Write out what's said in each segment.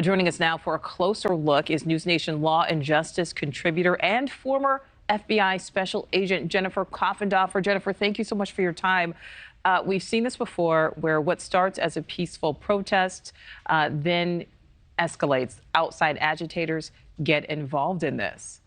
Joining us now for a closer look is NewsNation law and justice contributor and former FBI Special Agent Jennifer Coffindaffer. Jennifer, thank you so much for your time. We've seen this before, where what starts as a peaceful protest then escalates. Outside agitators get involved in this.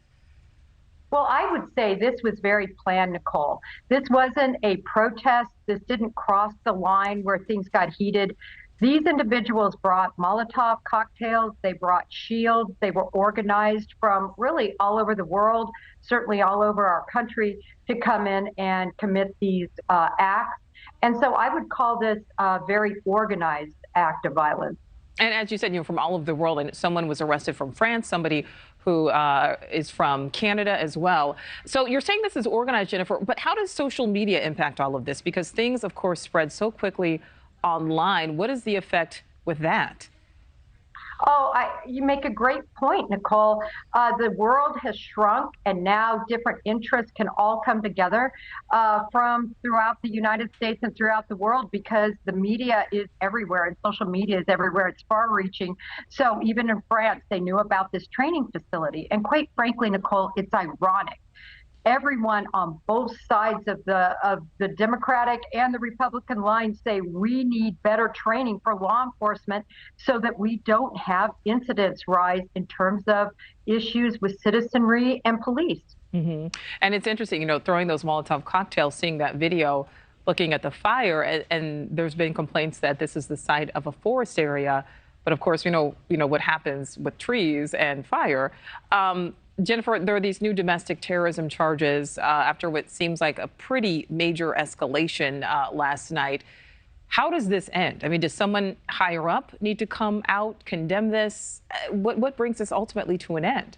Well, I would say this was very planned, Nichole. This wasn't a protest. This didn't cross the line where things got heated. These individuals brought Molotov cocktails, they brought shields, they were organized from really all over the world, certainly all over our country, to come in and commit these acts. And so I would call this a very organized act of violence. And as you said, from all over the world, and someone was arrested from France, somebody who is from Canada as well. So you're saying this is organized, Jennifer, but how does social media impact all of this? Because things, of course, spread so quickly online. What is the effect with that? Oh, you make a great point, Nichole. The world has shrunk, and now different interests can all come together from throughout the United States and throughout the world, because the media is everywhere and social media is everywhere. It's far-reaching. So even in France, they knew about this training facility. And quite frankly, Nichole, it's ironic. Everyone on both sides of the Democratic and the Republican line say we need better training for law enforcement so that we don't have incidents rise in terms of issues with citizenry and police. Mm-hmm. And it's interesting, throwing those Molotov cocktails, seeing that video, looking at the fire, and there's been complaints that this is the site of a forest area. But of course, you know what happens with trees and fire. Jennifer, there are these new domestic terrorism charges after what seems like a pretty major escalation last night. How does this end? I mean, does someone higher up need to come out, condemn this? What brings this ultimately to an end?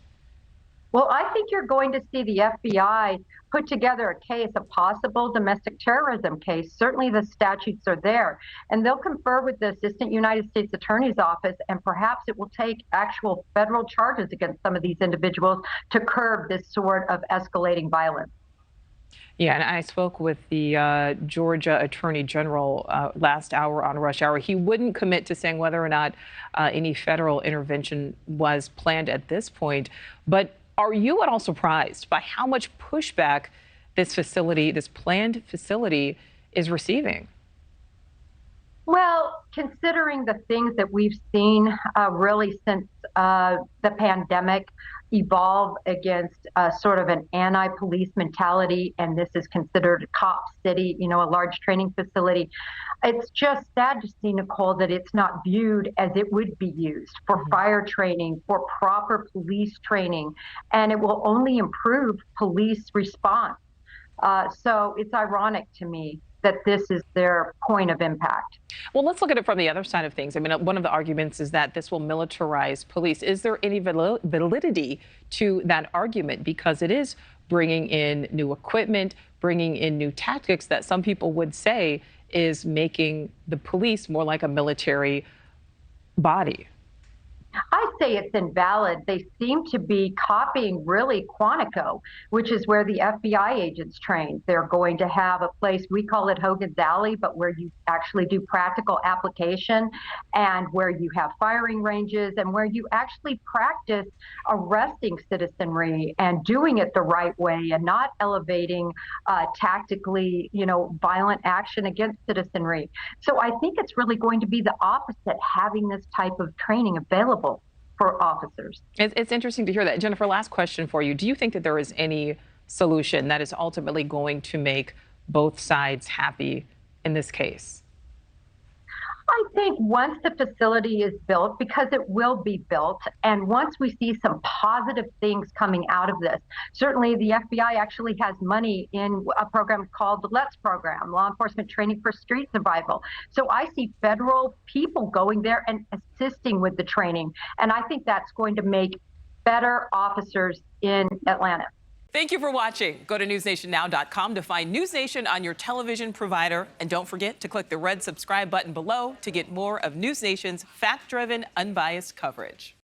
Well, I think you're going to see the FBI put together a case, a possible domestic terrorism case. Certainly the statutes are there, and they'll confer with the Assistant United States Attorney's Office, and perhaps it will take actual federal charges against some of these individuals to curb this sort of escalating violence. Yeah, and I spoke with the Georgia Attorney General last hour on Rush Hour. He wouldn't commit to saying whether or not any federal intervention was planned at this point, but are you at all surprised by how much pushback this facility, this planned facility, is receiving? Well, considering the things that we've seen really since the pandemic evolve against sort of an anti-police mentality, and this is considered a cop city, a large training facility, it's just sad to see, Nichole, that it's not viewed as it would be used for fire training, for proper police training, and it will only improve police response. So it's ironic to me that this is their point of impact. Well, let's look at it from the other side of things. I mean, one of the arguments is that this will militarize police. Is there any validity to that argument? Because it is bringing in new equipment, bringing in new tactics that some people would say is making the police more like a military body. I say it's invalid. They seem to be copying really Quantico, which is where the FBI agents train. They're going to have a place, we call it Hogan's Alley, but where you actually do practical application, and where you have firing ranges, and where you actually practice arresting citizenry and doing it the right way, and not elevating tactically, violent action against citizenry. So I think it's really going to be the opposite, having this type of training available for officers. It's interesting to hear that. Jennifer, last question for you. Do you think that there is any solution that is ultimately going to make both sides happy in this case? I think once the facility is built, because it will be built, and once we see some positive things coming out of this, certainly the FBI actually has money in a program called the LETS program, Law Enforcement Training for Street Survival. So I see federal people going there and assisting with the training, and I think that's going to make better officers in Atlanta. Thank you for watching. Go to newsnationnow.com to find NewsNation on your television provider. And don't forget to click the red subscribe button below to get more of NewsNation's fact-driven, unbiased coverage.